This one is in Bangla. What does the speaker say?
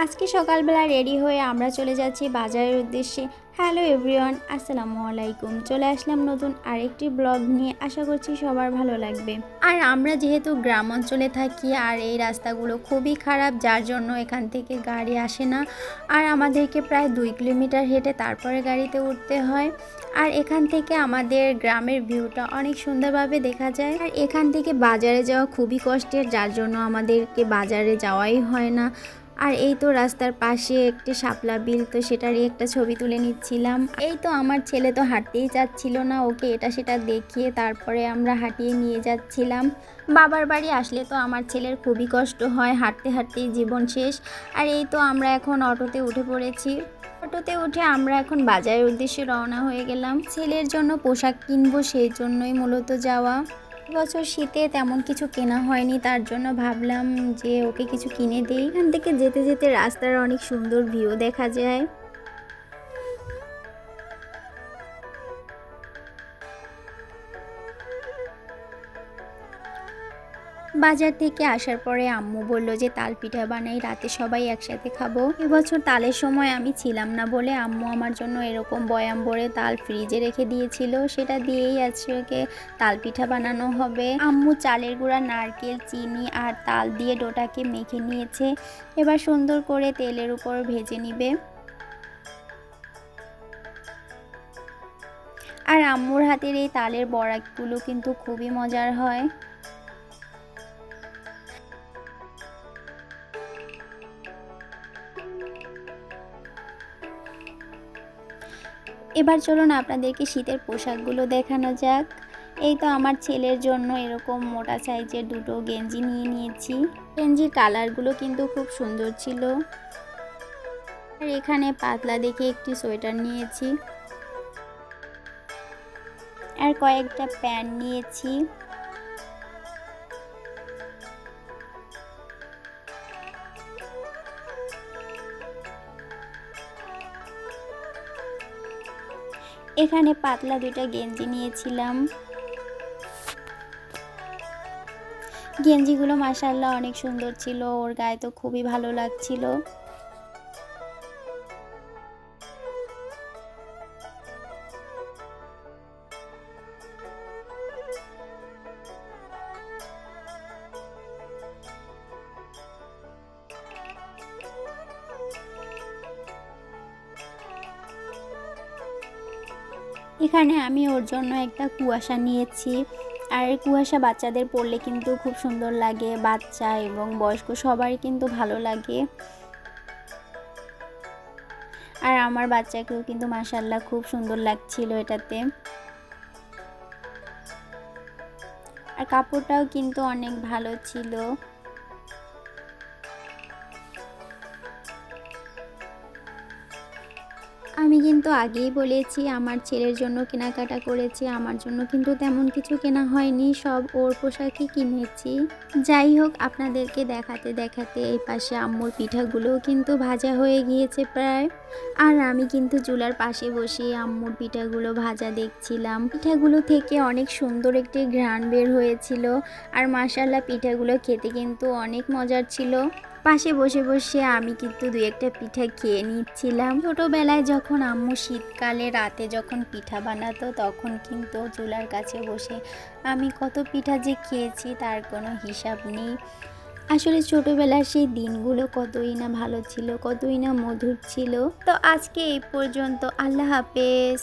আজকে সকালবেলা রেডি হয়ে আমরা চলে যাচ্ছি বাজারের উদ্দেশ্যে। হ্যালো এভরিওয়ান, আসসালামু আলাইকুম। চলে আসলাম নতুন আরেকটি ব্লগ নিয়ে। আশা করছি সবার ভালো লাগবে। আর আমরা যেহেতু গ্রাম অঞ্চলে থাকি আর এই রাস্তাগুলো খুবই খারাপ, যার জন্য এখান থেকে গাড়ি আসে না। আর আমাদেরকে প্রায় 2 কিলোমিটার হেঁটে তারপরে গাড়িতে উঠতে হয়। আর এখান থেকে আমাদের গ্রামের ভিউটা অনেক সুন্দরভাবে দেখা যায়। আর এখান থেকে বাজারে যাওয়া খুবই কষ্টের, যার জন্য আমাদেরকে বাজারে যাওয়াই হয় না। আর এই তো রাস্তার পাশে একটি শাপলা বিল, তো সেটারই একটা ছবি তুলে নিচ্ছিলাম। এই তো আমার ছেলে তো হাঁটতেই চাচ্ছিল না, ওকে এটা সেটা দেখিয়ে তারপরে আমরা হাঁটিয়ে নিয়ে যাচ্ছিলাম। বাবার বাড়ি আসলে তো আমার ছেলের খুবই কষ্ট হয়, হাঁটতে হাঁটতেই জীবন শেষ। আর এই তো আমরা এখন অটোতে উঠে পড়েছি। অটোতে উঠে আমরা এখন বাজারের উদ্দেশ্যে রওনা হয়ে গেলাম। ছেলের জন্য পোশাক কিনবো, সেই জন্যই মূলত যাওয়া। বছর শীতে তেমন কিছু কেনা হয়নি, তার জন্য ভাবলাম যে ওকে কিছু কিনে দেই। এখান থেকে যেতে যেতে রাস্তার অনেক সুন্দর ভিউ দেখা যায়। বাজার থেকে আসার পরে আম্মু বলল যে তাল পিঠা বানাই, রাতে সবাই একসাথে খাবো। এবছর তালের সময় আমি ছিলাম না বলে আম্মু আমার জন্য এরকম বয়াম ভরে তাল ফ্রিজে রেখে দিয়েছিল, সেটা দিয়েই আজকে তাল পিঠা বানানো হবে। আম্মু চালের গুঁড়া, নারকেল, চিনি আর তাল দিয়ে ডোটাকে মেখে নিয়েছে। এবার সুন্দর করে তেলের উপর ভেজে নিবে। আর আম্মুর হাতের এই তালের বড়াগুলো কিন্তু খুবই মজার হয়। এবার চলুন আপনাদেরকে শীতের পোশাকগুলো দেখানো যাক। এই তো আমার ছেলের জন্য এরকম মোটা সাইজের দুটো গেঞ্জি নিয়ে নিয়েছি। গেঞ্জির কালারগুলো কিন্তু খুব সুন্দর ছিল। আর এখানে পাতলা দেখে একটি সোয়েটার নিয়েছি আর কয়েকটা প্যান্ট নিয়েছি। এখানে পাতলা দুইটা গেঞ্জি নিয়েছিলাম। গেঞ্জিগুলো মাশাআল্লাহ অনেক সুন্দর ছিল, ওর গায়ে তো খুবই ভালো লাগছিল। এখানে আমি ওর জন্য একটা কুয়াশা নিয়েছি। আর কুয়াশা বাচ্চাদের পরলে কিন্তু খুব সুন্দর লাগে, বাচ্চা এবং বয়স্ক সবারই কিন্তু ভালো লাগে। আর আমার বাচ্চাকেও কিন্তু মাশাআল্লাহ খুব সুন্দর লাগছিল এটাতে। আর কাপড়টাও কিন্তু অনেক ভালো ছিল। আমি কিন্তু আগেই বলেছি আমার ছেলের জন্য কেনাকাটা করেছি, আমার জন্য কিন্তু তেমন কিছু কেনা হয়নি, সব ওর পোশাকই কিনেছি। যাই হোক, আপনাদেরকে দেখাতে দেখাতে এই পাশে আম্মুর পিঠাগুলোও কিন্তু ভাজা হয়ে গিয়েছে প্রায়। আর আমি কিন্তু চুলার পাশে বসে আম্মুর পিঠাগুলো ভাজা দেখছিলাম। পিঠাগুলো থেকে অনেক সুন্দর একটি ঘ্রাণ বের হয়েছিল। আর মাশাআল্লাহ পিঠাগুলো খেতে কিন্তু অনেক মজার ছিল। পাশে বসে বসে আমি কিন্তু দুই একটা পিঠা খেয়ে নিচ্ছিলাম। ছোটোবেলায় যখন আম্মু শীতকালে রাতে যখন পিঠা বানাতো, তখন কিন্তু চুলার কাছে বসে আমি কত পিঠা যে খেয়েছি তার কোনো হিসাব নেই। আসলে ছোটোবেলার সেই দিনগুলো কতই না ভালো ছিল, কতই না মধুর ছিল। তো আজকে এই পর্যন্ত, আল্লাহ হাফেজ।